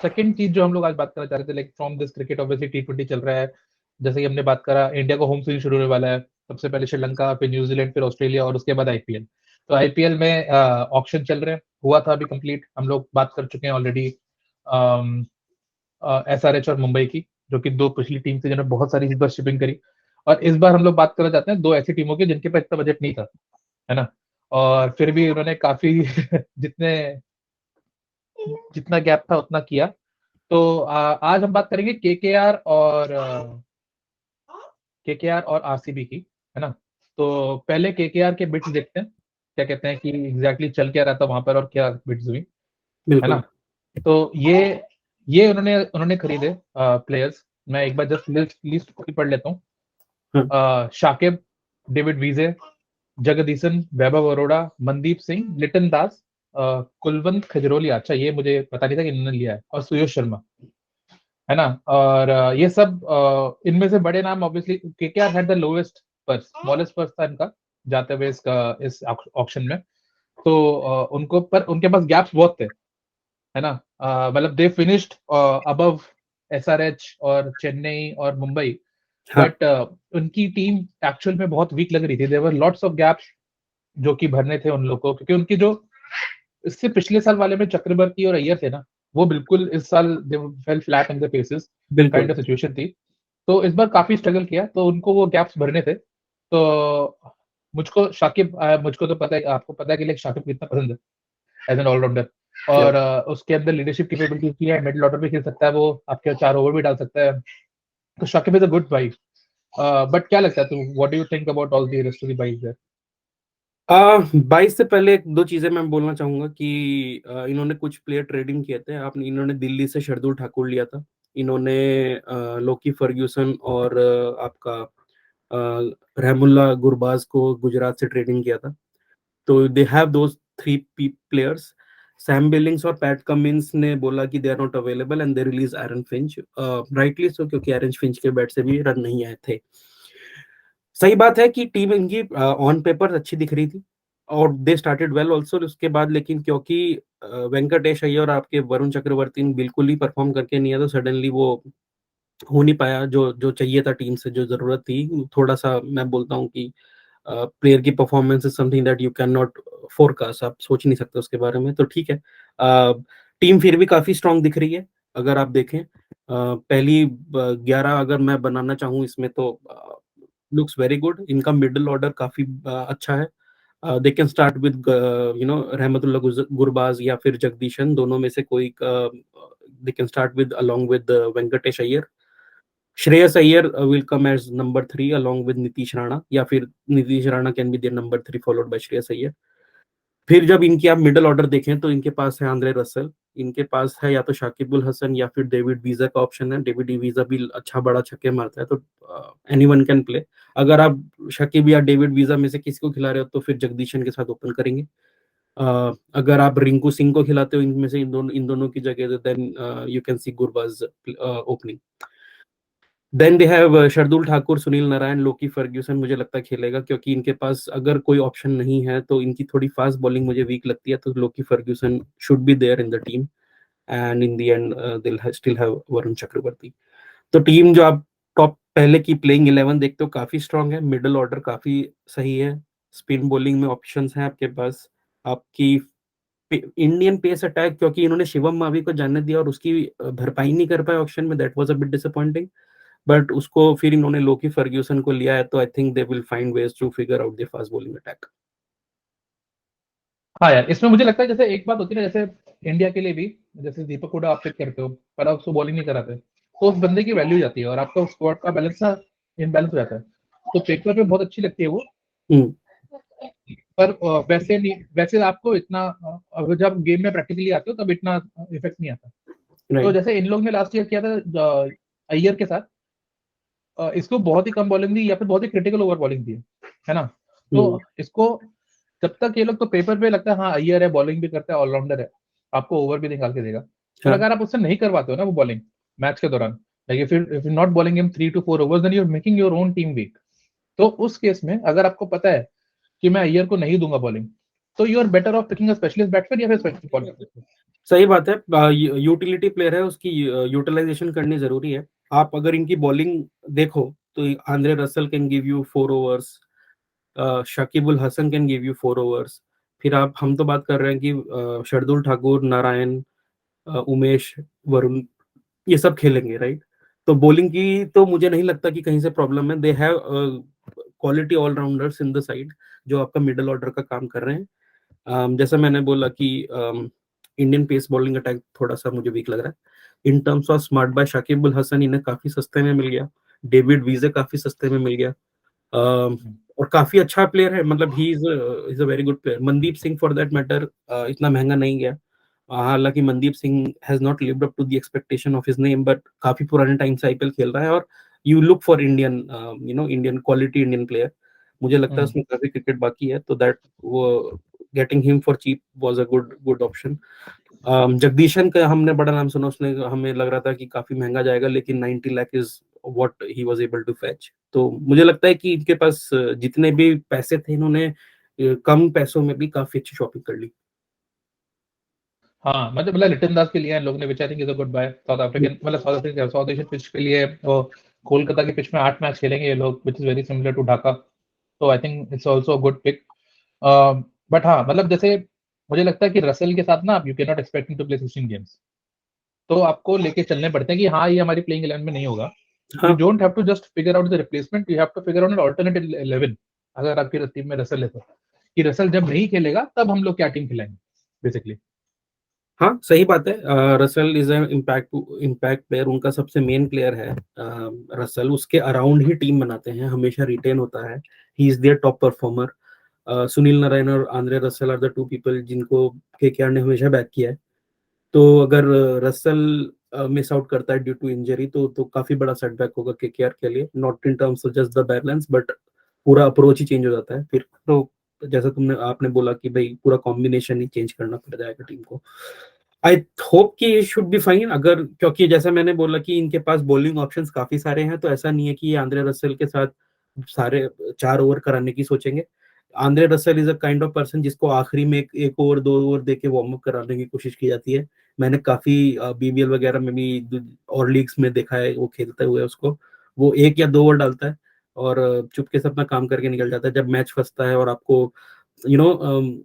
Second चीज जो हम लोग आज बात करना चाह रहे थे, like from this cricket obviously टी20 चल रहा है, जैसे कि हमने बात करा इंडिया को होम सीरीज शुरू होने वाला है, सबसे पहले श्रीलंका, फिर न्यूजीलैंड, फिर ऑस्ट्रेलिया और उसके बाद आईपीएल। तो आईपीएल में ऑक्शन चल रहे हैं, हुआ था अभी कंप्लीट, हम लोग बात कर चुके हैं ऑलरेडी एसआरएच और मुंबई की, जो कि दो पिछली टीम थी जिन्होंने बहुत सारी इस बार शिपिंग करी। और इस बार हम लोग बात करना चाहते हैं दो ऐसी टीमों की जिनके पास इतना बजट नहीं था, है ना, और फिर भी उन्होंने काफी जितने जितना गैप था उतना किया। तो आज हम बात करेंगे केकेआर और आरसीबी की, है ना। तो पहले केकेआर के बिट्स देखते हैं, क्या कहते हैं कि एग्जैक्टली चल क्या रहा था वहां पर और क्या बिट्स हुई, है ना। बिल्कुल। तो ये उन्होंने उन्होंने खरीदे प्लेयर्स। मैं एक बार जस्ट लिस्ट पढ़ लेता हूँ। हाँ, शाकिब, डेविड वीजे, जगदीशन, वैभव अरोड़ा, मनदीप सिंह, लिटन दास, कुलवंत खजरोलिया, अच्छा ये मुझे पता नहीं था कि इन्होंने लिया है, और सुयश शर्मा, है ना। और ये सब इनमें से बड़े नाम obviously KKR had the lowest purse, smallest purse था इनका जाते हुए इस ऑक्शन में। तो उनको पर उनके पास गैप्स बहुत थे, है ना। मतलब दे फिनिश्ड अबव एसआरएच और चेन्नई और मुंबई, हाँ, बट उनकी टीम एक्चुअल में बहुत वीक लग रही थी। There were lots of gaps जो कि भरने थे उन लोगों को, क्योंकि उनकी जो इससे पिछले साल वाले में चक्रवर्ती और अय्यर थे ना, वो बिल्कुल इस साल they fell flat in the faces kind बिल्कुल। ऑफ सिचुएशन थी। तो इस बार काफी स्ट्रगल किया, तो उनको वो गैप्स भरने थे। तो मुझको तो पता है, आपको पता है कि लाइक शाकिब कितना पसंद है एज एन ऑलराउंडर। या और उसके अंदर लीडरशिप कैपेबिलिटी की है, मिडिल ऑर्डर भी खेल सकता है, वो आपके 4 ओवर भी डाल सकता है। तो Shakib is a good buy. But क्या लगता है तू, what do you think about all the rest of the buys there? 22 से पहले दो चीजें मैं बोलना चाहूंगा कि इन्होंने कुछ प्लेयर ट्रेडिंग किए थे। आपने इन्होंने दिल्ली से शार्दुल ठाकुर लिया था। इन्होंने लोकी फर्ग्यूसन और आपका रहमुल्ला गुरबाज को गुजरात से ट्रेडिंग किया था। तो they have those three players. Sam Billings और पैट कमिंस ने बोला कि they are not available and they release Aaron Finch, rightly so, क्योंकि एरन फिंच के बैट से भी रन नहीं आए थे। सही बात है कि टीम इनकी ऑन पेपर अच्छी दिख रही थी और दे स्टार्टेड वेल ऑल्सो उसके बाद, लेकिन क्योंकि वेंकटेश अय्यर और आपके वरुण चक्रवर्ती बिल्कुल ही परफॉर्म करके नहीं आया, तो सडनली वो हो नहीं पाया जो जो चाहिए था, टीम से जो जरूरत थी। थोड़ा सा मैं बोलता हूँ कि प्लेयर की performance is something that you can not forecast, आप सोच नहीं सकते उसके बारे में, तो ठीक है। टीम फिर भी काफी स्ट्रांग दिख रही है अगर आप देखें। पहली 11 अगर मैं बनाना चाहूँ इसमें, तो लुक्स वेरी गुड। इनका मिडिल ऑर्डर काफी अच्छा है। दे कैन स्टार्ट विद रहमतुल्लाह गुरबाज या फिर जगदीशन, दोनों में से कोई। They can start with along with Venkatesh Iyer. Shreyas Iyer will come as number 3 along with Nitish Rana, या फिर Nitish Rana can be there number 3 followed by Shreyas Iyer. फिर जब इनकी आप मिडिल ऑर्डर देखें तो इनके पास है आंद्रे रसल, इनके पास है या तो शाकिबुल हसन या फिर डेविड वीजा का ऑप्शन है। डेविड वीजा भी अच्छा बड़ा छक्के मारता है, तो एनीवन कैन प्ले। अगर आप शाकिब या डेविड वीजा में से किसी को खिला रहे हो तो फिर जगदीशन के साथ ओपन करेंगे। अगर आप रिंकू सिंह को खिलाते हो इनमें से इन दोनों की जगह, then you can see Gurbaz opening. Then they have Shardul Thakur, Sunil Narine, Lockie Ferguson मुझे लगता है खेलेगा, क्योंकि इनके पास अगर कोई ऑप्शन नहीं है तो इनकी थोड़ी फास्ट बॉलिंग मुझे वीक लगती है, तो Lockie Ferguson should be there in the team. And in the end they still have Varun Chakravarthy. तो टीम जो आप टॉप पहले की प्लेइंग 11 देखते हो काफी स्ट्रांग है, मिडिल ऑर्डर काफी सही है, स्पिन बॉलिंग में ऑप्शंस हैं आपके पास। आपकी इंडियन पेस अटैक, क्योंकि इन्होंने शिवम मावी को जाने दिया और उसकी भरपाई नहीं कर पाए ऑप्शन में, that was a bit disappointing. But उसको फिर इन्होंने लोकी फर्ग्यूसन को लिया है, तो I think they will find ways to figure out the fast bowling attack. हाँ यार, इसमें मुझे लगता है जैसे एक बात होती है ना, जैसे इंडिया के लिए भी, जैसे दीपक हुडा आप पिक करते हो पर आप उसको बॉलिंग नहीं कराते, तो उस बंदे की वैल्यू जाती है और आपका स्क्वाड का बैलेंस ना इनबैलेंस हो जाता है। तो पेपर पे बहुत अच्छी लगती है वो, हम्म। पर वैसे नहीं, वैसे आपको इतना अगर जब गेम में प्रैक्टिकली आते हो तब इतना इफेक्ट नहीं आता। तो राइट। जैसे इन लोग ने लास्ट ईयर किया था अय्यर के साथ, इसको बहुत ही कम बॉलिंग दी या फिर बहुत ही क्रिटिकल ओवर बॉलिंग दी है ना। तो हम्म। इसको जब तक ये लोग तो पेपर पे लगता है हाँ अय्यर है, बॉलिंग भी करता है, ऑलराउंडर है, आपको ओवर भी निकाल के देगा, पर हाँ, अगर आप उससे नहीं करवाते हो ना वो बॉलिंग मैच के दौरान, like if you not bowling him 3 to 4 overs, then you are making your own team weak. तो उस केस में अगर आपको पता है कि मैं अय्यर को नहीं दूंगा बॉलिंग, तो you are better off picking a specialist batsman या फिर स्पेशलिस्ट बॉलर। सही बात है, यूटिलिटी प्लेयर है, उसकी यूटिलाइजेशन करनी जरूरी है। आप अगर इनकी बॉलिंग देखो तो Andre Russell can give you 4 overs, Shakib ul Hasan can give you 4 overs. फिर आप, हम तो बात कर रहे हैं कि शार्दुल ठाकुर, नारायण, उमेश, वरुण, ये सब खेलेंगे, राइट। तो बॉलिंग की तो मुझे नहीं लगता कि कहीं से प्रॉब्लम है। They have quality allrounders in the side जो आपका मिडिल ऑर्डर का काम कर रहे हैं। जैसा मैंने बोला कि इंडियन पेस बॉलिंग अटैक थोड़ा सा मुझे वीक लग रहा है। In terms of smart buy, Shakib ul Hasan इन्हें काफी सस्ते में मिल गया, डेविड विजे काफी सस्ते में मिल गया, और काफी अच्छा प्लेयर है, मतलब he is a very good player. Mandeep Singh for that matter इतना महंगा नहीं गया। हालांकि Mandeep Singh has not lived up to the expectation of his name, but काफी पुराने टाइम से आईपीएल खेल रहा है, और you look for Indian, Indian quality Indian player. मुझे लगता है उसमें काफी क्रिकेट बाकी है, तो दैट वो getting him for cheap was a good good option. Jagadeesan का हमने बड़ा नाम सुना, उसने हमें लग रहा था कि काफी महंगा जाएगा, लेकिन 90 lakh is what he was able to fetch. तो मुझे लगता है कि इनके पास जितने भी पैसे थे, इन्होंने कम पैसों में भी काफी अच्छी शॉपिंग कर ली। हाँ मतलब लिटन दास के लिए लोगों ने which I think is a good buy. South African मतलब South African South Asian pitch के लिए वो कोलकाता की पिच में 8 मैच खेलेंगे ये लोग, which is very similar to Dhaka. तो I think it's also a good pick. But हाँ मतलब जैसे मुझे लगता है कि रसल के साथ ना you can not expecting to play 16 games. तो आपको लेके चलने पड़ते हैं कि हाँ ये हमारी प्लेइंग 11 में नहीं होगा। यू हाँ, don't have to just figure out the replacement, you have to figure out an alternate 11। अगर आपकी टीम में रसल है तो कि रसल जब नहीं खेलेगा तब हम लोग क्या टीम खिलाएंगे बेसिकली। हाँ, सही बात है। Russell is impact impact player, उनका सबसे मेन प्लेयर है रसल। उसके अराउंड ही टीम बनाते हैं, हमेशा रिटेन होता है। He is there top performer. Sunil Narine और Andre Russell are the two people जिनको केकेआर ने हमेशा बैक किया है। तो अगर रसल मिस आउट करता है ड्यू टू इंजरी, तो काफी बड़ा सेटबैक होगा केकेआर के लिए, not in terms of just the balance, but पूरा अप्रोच ही चेंज हो जाता है फिर तो। जैसा आपने बोला कि भाई पूरा कॉम्बिनेशन ही चेंज करना पड़ जाएगा टीम को। आई होप कि शुड बी फाइन, अगर, क्योंकि जैसा मैंने बोला कि इनके पास बॉलिंग ऑप्शंस काफी सारे हैं, तो ऐसा नहीं है कि ये आंद्रे रसल के साथ सारे 4 ओवर कराने की सोचेंगे। Andre Russell is a kind of person जिसको आखिरी में एक ओवर 2 ओवर देके वार्म अप कराने की कोशिश की जाती है। मैंने काफी बीबीएल वगैरह में भी और लीग्स में देखा है वो खेलते हुए उसको। वो 1 या 2 ओवर डालता है और चुपके से अपना काम करके निकल जाता है। जब मैच फंसता है और आपको यू you नो know,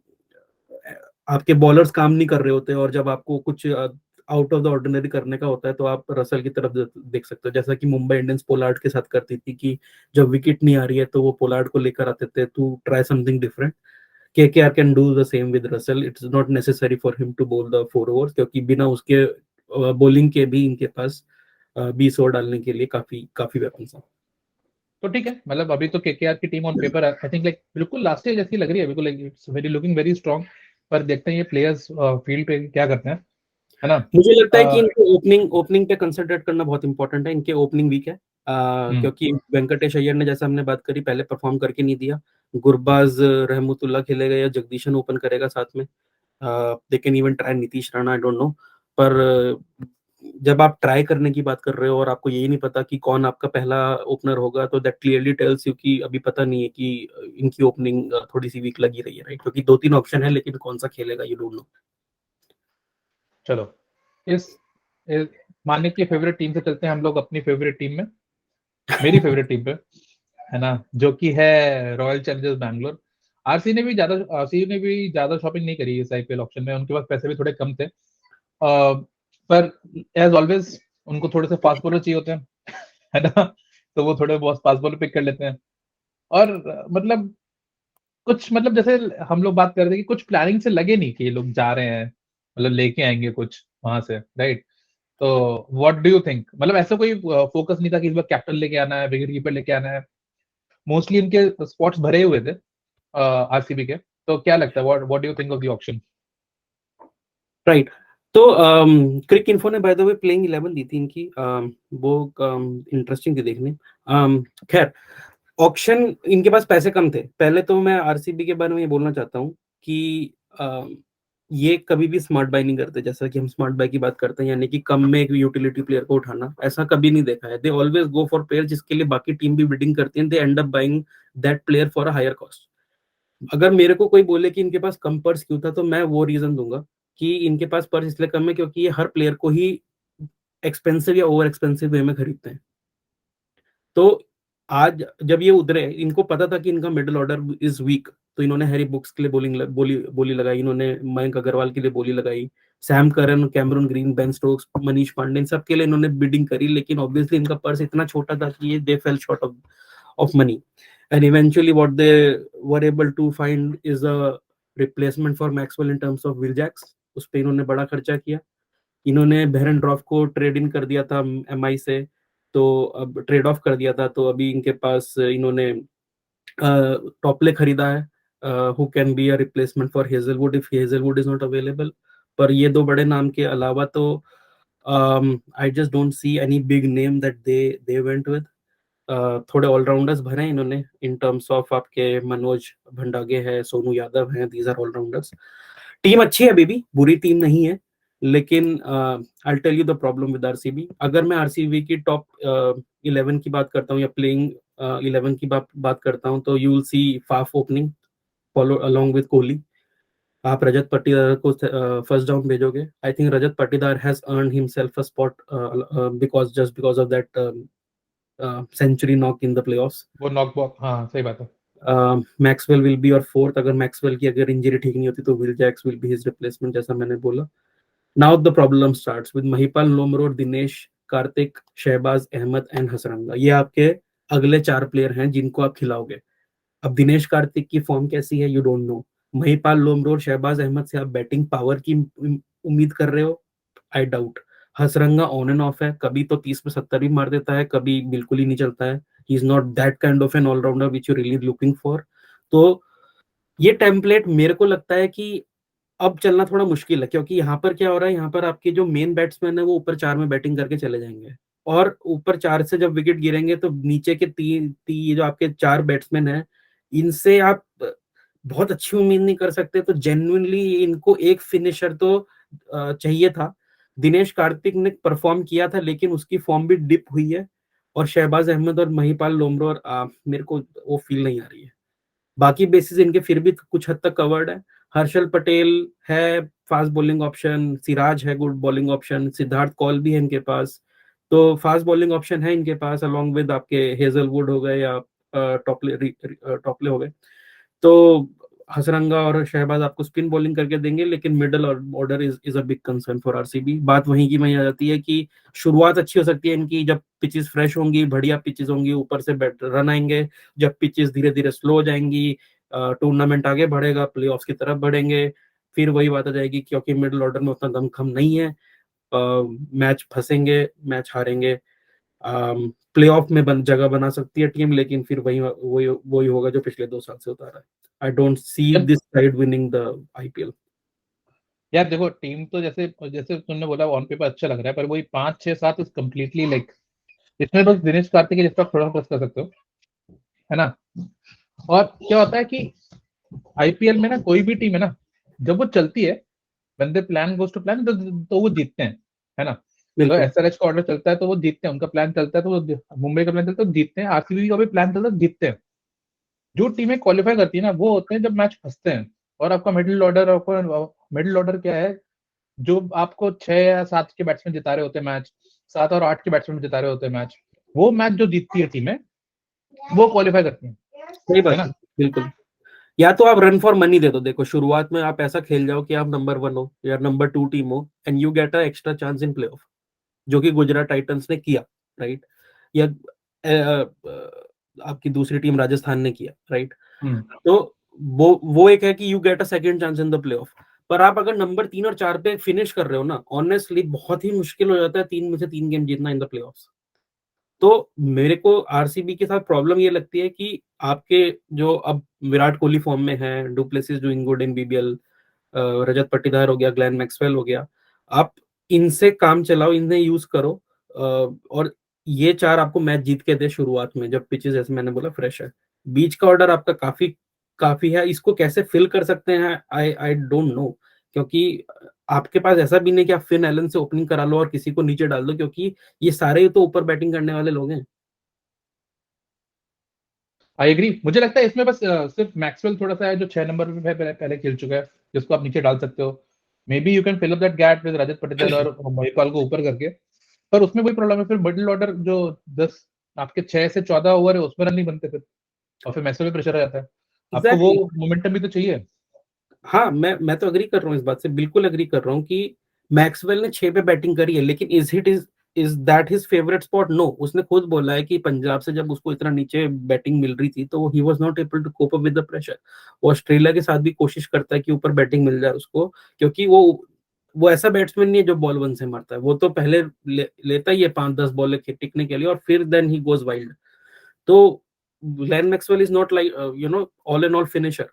आपके बॉलर्स काम नहीं कर रहे होते और जब आपको कुछ आउट ऑफ द ऑर्डिनरी करने का होता है, तो आप रसल की तरफ देख सकते हो, जैसा कि मुंबई इंडियंस पोलार्ड के साथ करती थी कि जब विकेट नहीं आ रही है तो वो पोलार्ड को लेकर आते थे to try something different. KKR can do the same with Russell. It's not necessary for him to bowl the 4 overs, क्योंकि बिना उसके बॉलिंग के भी इनके पास 20 ओवर डालने के लिए काफी काफी वेपन्स हैं। तो ठीक है मतलब अभी तो केकेआर की team on paper I think like बिल्कुल लास्ट ईयर जैसी लग रही है, बिल्कुल like it's very looking very strong. पर देखते हैं ये प्लेयर्स फील्ड पे क्या करते हैं, है ना। मुझे लगता है कि अ, इनको ओपनिंग ओपनिंग पे कंसंट्रेट करना बहुत इंपॉर्टेंट है। इनके ओपनिंग वीक है, हम्म, क्योंकि वेंकटेश अय्यर ने, जैसा हमने बात करी, पहले परफॉर्म करके नहीं दिया। गुरबाज रहमतुल्लाह खेलेगा या जगदीशन ओपन करेगा साथ में। They can even try Nitish Rana, I don't know. पर जब आप ट्राई करने की बात कर रहे हो और आपको यही नहीं पता कि कौन आपका पहला ओपनर होगा, तो दैट क्लियरली टेल्स यू कि अभी पता नहीं है कि इनकी ओपनिंग थोड़ी सी वीक लगी रही है, राइट। क्योंकि 2-3 ऑप्शन है, लेकिन कौन सा खेलेगा यू डोंट नो। चलो इस मानिक की फेवरेट टीम से चलते हैं हम लोग अपनी फेवरेट टीम में, मेरी फेवरेट टीम पे, है ना, जो कि है रॉयल चैलेंजर्स बैंगलोर। आरसी ने भी ज्यादा शॉपिंग नहीं करी इस आईपीएल ऑप्शन में, उनके पास पैसे भी थोड़े कम थे। पर एज ऑलवेज उनको थोड़े से फास्ट बॉलर चाहिए होते हैं, है ना। तो वो थोड़े बहुत फास्ट बॉलर पिक कर लेते हैं। और मतलब कुछ मतलब जैसे हम लोग बात कर रहे थे कि कुछ प्लानिंग से लगे नहीं कि ये लोग जा रहे हैं, मतलब लेके आएंगे कुछ वहां से, राइट। तो व्हाट डू यू थिंक, मतलब ऐसा कोई फोकस नहीं था कि इस बार कैप्टन लेके आना है, विकेट कीपर लेके आना है। मोस्टली इनके स्पॉट्स भरे हुए थे आरसीबी के। तो क्या लगता है, what do you think of the option. Right. तो क्रिक इन्फो ने बाय द वे प्लेइंग 11 दी थी इनकी, वो इंटरेस्टिंग थी देखने। खैर, ऑक्शन, इनके पास पैसे कम थे। पहले तो मैं आरसीबी के बारे में ये बोलना चाहता हूँ कि ये कभी भी स्मार्ट बाय नहीं करते, जैसा कि हम स्मार्ट बाय की बात करते हैं, यानी कि कम में एक यूटिलिटी प्लेयर को उठाना, ऐसा कभी नहीं देखा है। They always go for player जिसके लिए बाकी टीम भी बिडिंग करती है, they end up buying that player for a higher cost. अगर मेरे को कोई बोले कि इनके पास कम पर्स क्यों था, तो मैं वो रीजन दूंगा कि इनके पास पर्स इसलिए कम है क्योंकि ये हर प्लेयर को ही एक्सपेंसिव या ओवर एक्सपेंसिव वे में खरीदते हैं। तो आज जब ये उतरे, इनको पता था कि इनका मिडिल ऑर्डर इज वीक, तो इन्होंने हैरी बुक्स के लिए बोली लगाई, इन्होंने मयंक अग्रवाल के लिए बोली लगाई, Sam Curran, Cameron Green, Ben Stokes, Manish Pandey, इन सब के लिए इन्होंने बिडिंग करी, लेकिन ऑब्वियसली इनका पर्स इतना छोटा था कि ये they fell short of money, and eventually what they were able to find is a replacement for Maxwell in terms of Will Jacks. उस पर इन्होंने बड़ा खर्चा किया। इन्होंने बेरन ड्रॉफ को ट्रेड इन कर दिया था एमआई से, तो अब ट्रेड ऑफ कर दिया था, तो अभी इनके पास इन्होंने टॉपले खरीदा है, who can be a replacement for Hazlewood if Hazlewood is not available. पर ये दो बड़े नाम के अलावा तो I just don't see any big name that they went with. थोड़े ऑलराउंडर्स भरे इन्होंने इन टर्म्स ऑफ आपके मनोज भंडागे है, सोनू यादव हैं, दीज आर ऑलराउंडर्स। टीम अच्छी है, अभी भी बुरी टीम नहीं है, लेकिन I tell you the problem with RCB. अगर मैं आरसीबी की टॉप 11 की बात करता हूँ या प्लेइंग 11 की बात करता हूँ, तो you will see Faf opening follow along with Kohli. आप रजत पाटीदार को फर्स्ट डाउन भेजोगे? I think Rajat Patidar has earn himself a spot because of that century knock in the playoffs. वो नॉक बॉक, हाँ सही बात है। मैक्सवेल विल बी और फोर्थ, अगर मैक्सवेल की अगर इंजरी ठीक नहीं होती तो Will Jacks will be his replacement, जैसा मैंने बोला। Now the problem starts with Mahipal Lomror, Dinesh Karthik, Shahbaz Ahmed and Hasaranga. ये आपके अगले 4 प्लेयर हैं जिनको आप खिलाओगे। अब दिनेश कार्तिक की फॉर्म कैसी है, you don't know. Mahipal Lomror, Shahbaz Ahmed से आप बैटिंग पावर की उम्मीद कर रहे हो? I doubt. Hasaranga on and off है, कभी तो 30 में 70 भी मार देता है, कभी बिल्कुल ही नहीं चलता है। He is not that kind of an all rounder which you really looking for. तो ये टेम्पलेट मेरे को लगता है कि अब चलना थोड़ा मुश्किल है, क्योंकि यहाँ पर क्या हो रहा है, यहाँ पर आपके जो मेन बैट्समैन है वो ऊपर 4 में बैटिंग करके चले जाएंगे, और ऊपर 4 से जब विकेट गिरेंगे तो नीचे के तीन जो आपके 4 बैट्समैन हैं, इनसे आप बहुत अच्छी उम्मीद नहीं कर सकते। तो जेन्युइनली इनको एक फिनिशर तो चाहिए था। दिनेश कार्तिक ने परफॉर्म किया था, लेकिन उसकी फॉर्म भी डिप हुई है, और शहबाज अहमद और महिपाल लोमरोर मेरे को वो फील नहीं आ रही है। बाकी बेसिस इनके फिर भी कुछ हद तक कवर्ड है। हर्षल पटेल है फास्ट बॉलिंग ऑप्शन, सिराज है good bowling option, Siddharth Kaul भी है इनके पास, तो फास्ट बॉलिंग ऑप्शन है इनके पास, अलोंग विद आपके हेजलवुड हो गए या टॉपले हो गए। तो हसरंगा और शहबाज आपको स्पिन बॉलिंग करके देंगे, लेकिन middle order is a big concern for RCB. बात वहीं की वहीं आ जाती है कि शुरुआत अच्छी हो सकती है इनकी जब पिचेस फ्रेश होंगी, बढ़िया पिचेस होंगी, ऊपर से बैट रन आएंगे। जब पिचेस धीरे धीरे स्लो हो जाएंगी, टूर्नामेंट आगे बढ़ेगा, प्लेऑफ्स की तरफ बढ़ेंगे, फिर वही बात आ जाएगी, क्योंकि मिडिल ऑर्डर में उतना दमखम नहीं है, मैच फंसेंगे, मैच हारेंगे। प्लेऑफ में जगह बना सकती है टीम, लेकिन फिर वही वही वही होगा जो पिछले 2 साल से होता रहा है। आई डोंट सी यार this side winning the IPL. यार देखो, टीम तो जैसे जैसे तुमने बोला ऑन पेपर अच्छा लग रहा है, पर वही 5 6 7 इज कम्प्लीटली लाइक, इसमें बस दिनेश कार्तिक है जिस पर थोड़ा ट्रस्ट कर सकते हो, है ना। और क्या होता है कि आईपीएल में ना कोई भी टीम है ना, जब वो चलती है, बंदे प्लान गोज टू प्लान, तो वो जीतते हैं, है ना। तो बिल्कुल एसआरएच का ऑर्डर चलता है तो वो जीतते हैं, उनका प्लान चलता है तो वो, मुंबई का प्लान चलता है तो जीतते हैं, आरसीबी का भी प्लान चलता है तो जीतते हैं। जो टीमें क्वालिफाई करती है ना, वो होते हैं जब मैच फंसते हैं। और आपका मिडिल ऑर्डर, आपका मिडिल ऑर्डर क्या है, जो आपको 6 या 7 के बैट्समैन जिता रहे होते हैं मैच, 7 और 8 के बैट्समैन जिता रहे होते हैं मैच, वो मैच जो जीतती है टीमें, वो क्वालिफाई करती हैं, सही है बात ना। है। बिल्कुल, या तो आप रन फॉर मनी दे दो। देखो शुरुआत में आप ऐसा खेल जाओ कि आप नंबर 1 हो या नंबर 2 टीम हो, and you get a extra chance in playoff, जो कि गुजरात टाइटंस ने किया, राइट। या आपकी दूसरी टीम राजस्थान ने किया, राइट। हम्म। तो वो एक है कि you get a second chance in the playoff. पर आप अगर नंबर 3 और 4 पे फिनिश कर रहे हो ना, ऑनेस्टली बहुत ही मुश्किल हो जाता है 3 में से 3 गेम जीतना इन द प्लेऑफ्स। तो मेरे को आरसीबी के साथ प्रॉब्लम ये लगती है कि आपके जो अब विराट कोहली फॉर्म में है, du Plessis doing good in BBL, Rajat Patidar हो गया, ग्लेन मैक्सवेल हो गया, आप इनसे काम चलाओ, इन्हें यूज करो, और ये 4 आपको मैच जीत के दे शुरुआत में, जब पिचेस जैसे मैंने बोला फ्रेश है। बीच का ऑर्डर आपका काफी काफी है, इसको कैसे फिल कर सकते हैं आई आई डोंट नो, क्योंकि आपके पास ऐसा भी नहीं कि आप फिन एलन से ओपनिंग करा लो और किसी को नीचे डाल दो, क्योंकि ये सारे तो ऊपर बैटिंग करने वाले लोग हैं। I agree. मुझे लगता है इसमें बस सिर्फ मैक्सवेल थोड़ा सा है जो 6 नंबर पे पहले खेल चुका है, जिसको आप नीचे डाल सकते हो। Maybe you can fill up that gap with Rajat Patidar और महिपाल को ऊपर करके। पर उसमें वही प्रॉब्लम है, फिर मिडिल ऑर्डर जो 10 आपके 6 से 14 ओवर है उसमें रन नहीं बनते फिर, और फिर मैक्सवेल पे प्रेशर आ जाता है। आपको वो एग्जैक्टली। मोमेंटम भी तो चाहिए। हाँ, मैं तो एग्री कर रहा हूँ इस बात से, बिल्कुल एग्री कर रहा हूँ कि मैक्सवेल ने 6 पे बैटिंग करी है, लेकिन is that his favourite spot? No. उसने खुद बोला है कि पंजाब से जब उसको इतना नीचे बैटिंग मिल रही थी तो he was not able to cope up with the pressure. वो ऑस्ट्रेलिया के साथ भी कोशिश करता है कि ऊपर बैटिंग मिल जाए उसको, क्योंकि वो ऐसा बैट्समैन नहीं है जो बॉल 1 से मारता है। वो तो पहले लेता ही है 5-10 बॉल टिकने के लिए, और फिर देन ही गोज वाइल्ड। तो Glenn Maxwell is not like all and all finisher.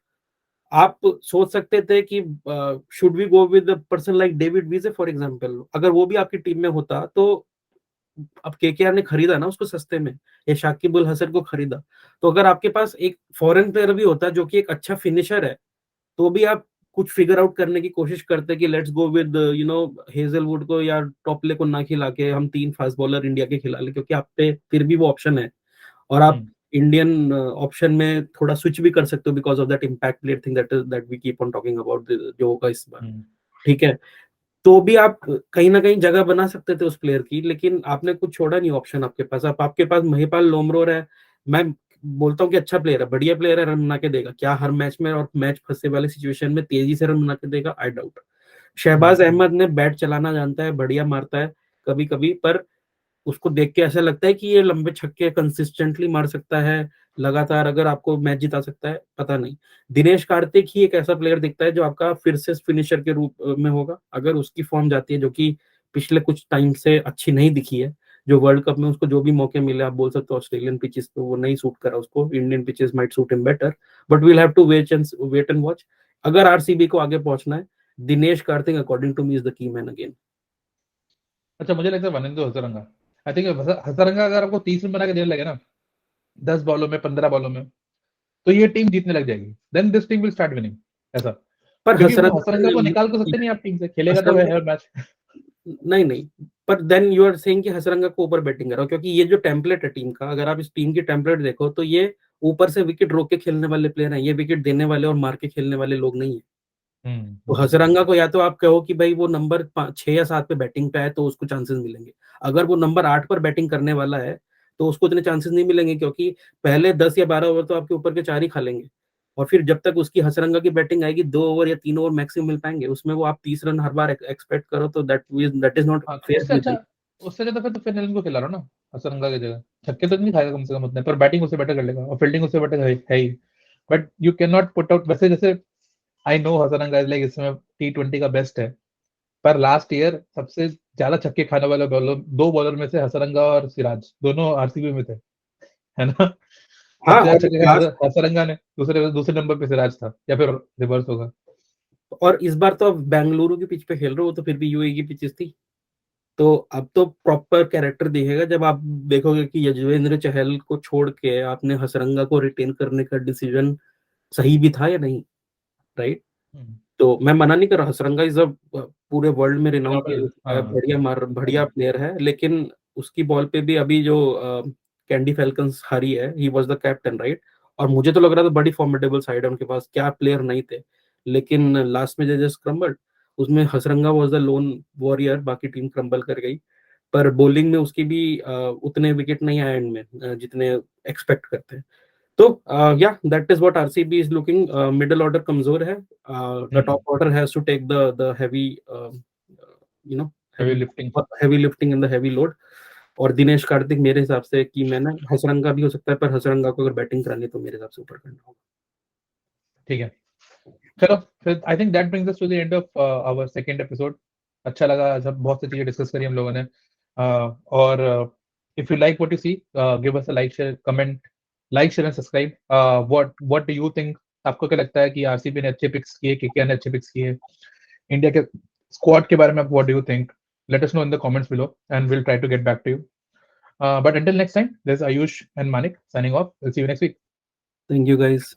आप सोच सकते थे कि should we go with person like David Wiese for example. अगर वो भी आपकी टीम में होता तो, अब केकेआर ने खरीदा ना उसको सस्ते में, या शाकिब उल हसन को खरीदा, तो अगर आपके पास एक फॉरेन प्लेयर भी होता जो कि एक अच्छा फिनिशर है, तो भी आप कुछ फिगर आउट करने की कोशिश करते कि लेट्स गो विद हेजलवुड को या टॉपले को ना खिला के हम 3 फास्ट बॉलर इंडिया के खिला ले, क्योंकि आप पे फिर भी वो ऑप्शन है। और आप इंडियन ऑप्शन में थोड़ा स्विच भी कर सकते हो because of that impact player thing that we keep on talking about जो होगा इस बार। ठीक है, तो भी आप कहीं ना कहीं जगह बना सकते थे उस प्लेयर की, लेकिन आपने कुछ छोड़ा नहीं ऑप्शन आपके पास। अब आपके पास महिपाल लोमरोर है। मैं बोलता हूँ कि अच्छा प्लेयर है, बढ़िया प्लेयर है, रन बना के देगा क्या हर मैच में, और मैच फंसे वाले सिचुएशन में तेजी से रन बना के देगा? I doubt. शहबाज अहमद ने बैट चलाना जानता है, बढ़िया मारता है कभी कभी, पर उसको देख के ऐसा लगता है कि ये लंबे छक्के कंसिस्टेंटली मार सकता है लगातार, अगर आपको मैच जिता सकता है, पता नहीं। दिनेश कार्तिक ही एक ऐसा प्लेयर दिखता है जो आपका फिर से फिनिशर के रूप में होगा अगर उसकी फॉर्म जाती है, जो कि पिछले कुछ टाइम से अच्छी नहीं दिखी है। जो वर्ल्ड कप में उसको जो भी मौके मिले, आप बोल सकते हो ऑस्ट्रेलियन पिचेस पे वो नहीं सूट करा उसको, Indian pitches might suit him better, but we'll have to wait and watch. अगर आरसीबी को आगे पहुंचना है, Dinesh Karthik according to me is the key man again. अच्छा, मुझे लगता है वनिंदु हसरंगा। आई थिंक हसरंगा अगर आपको 30 रन बना के देने लगे ना 10 बॉलों में 15 बॉलों में, तो ये टीम जीतने लग जाएगी। Then this team will start winning ऐसा। पर क्योंकि वो हसरंगा हसरंगा को निकाल तो सकते नहीं आप टीम से, खेलेगा तो हसरंगा हर मैच। नहीं नहीं, पर देन यू आर सेइंग कि हसरंगा को ऊपर बैटिंग करो, क्योंकि ये जो टेम्पलेट है टीम का, अगर आप इस टीम की टेम्पलेट देखो तो ये ऊपर से विकेट रोक के खेलने वाले प्लेयर हैं, ये विकेट देने वाले और मार के खेलने वाले लोग नहीं है। तो हसरंगा को या तो आप कहो कि भाई वो नंबर 6 या 7 पे बैटिंग पे है तो उसको चांसेस मिलेंगे। अगर वो नंबर 8 पर बैटिंग करने वाला है तो उसको इतने चांसेस नहीं मिलेंगे, क्योंकि पहले 10 या 12 ओवर तो आपके ऊपर के 4 ही खा लेंगे, और फिर जब तक उसकी हसरंगा की बैटिंग आएगी 2 ओवर या 3 ओवर मैक्सिमम मिल पाएंगे, उसमें वो आप 30 रन हर बार एक्सपेक्ट करो तो दैट इज नॉट हाँ, फेयर उससे टू अच्छा, द। उससे ज्यादा फिर तो फिर को खिला रहा हूँ ना हसरंगा की जगह। छक्के तो नहीं खाएगा कम से कम उतने, पर बैटिंग उससे बेटर कर लेगा और फील्डिंग उससे बेटर है ही। But you can not put out वैसे जैसे। I know Hasaranga is like इसमें T20 का बेस्ट है, पर लास्ट ईयर सबसे ज्यादा छक्के खाने वाले बॉलर 2 बॉलर में से हसरंगा और सिराज दोनों आरसीबी में थे, है ना। हाँ, सबसे ज्यादा और छक्के खाए हसरंगा ने, दूसरे दूसरे नंबर पे सिराज था, या फिर रिवर्स होगा। इस बार तो अब बेंगलुरु की पिच पे खेल रहे हो तो फिर भी यूएई की पिचेस थी। तो अब तो प्रॉपर कैरेक्टर दिखेगा जब आप देखोगे कि यजुवेंद्र चहल को छोड़ के आपने हसरंगा को रिटेन करने का डिसीजन सही भी था या नहीं, राइट? तो मैं मना नहीं कर रहा, हसरंगा इज अ पूरे वर्ल्ड में रिनाउंड प्लेयर हो चुका है, हाँ, बढ़िया प्लेयर है, लेकिन उसकी बॉल पे भी अभी जो कैंडी फैल्कन्स हारी है, he was the captain, right? और मुझे तो लग रहा था बड़ी फॉर्मिडेबल साइड है उनके पास, क्या प्लेयर नहीं थे, लेकिन लास्ट में जस्ट क्रम्बल्ड। उसमें Hasaranga was the loan warrior, बाकी टीम क्रम्बल कर गई। पर बॉलिंग में उसकी भी उतने विकेट नहीं आए एंड में जितने एक्सपेक्ट करते हैं। तो या that is what RCB is looking. Middle order कमजोर है, the top order has to take the heavy you know heavy lifting. Heavy lifting in the heavy load. और दिनेश कार्तिक मेरे हिसाब से कि मैंने हसरंगा भी हो सकता है, पर हसरंगा को अगर बैटिंग करानी है तो मेरे हिसाब से ऊपर करना होगा। ठीक है, चलो फिर I think that brings us to the end of our second episode. अच्छा लगा जब बहुत सी चीजें डिस्कस करी हम लोगों ने। और if you like what you see, give us a like, share, comment, like share and subscribe. What do you think? आपको क्या लगता है कि आरसीबी ने अच्छे पिक्स किए, केकेआर ने अच्छे पिक्स किए? इंडिया के स्क्वाड के बारे में what do you think? Let us know in the comments below and we'll try to get back to you. But until next time, this is Ayush and Manik signing off. We'll see you next week. Thank you guys.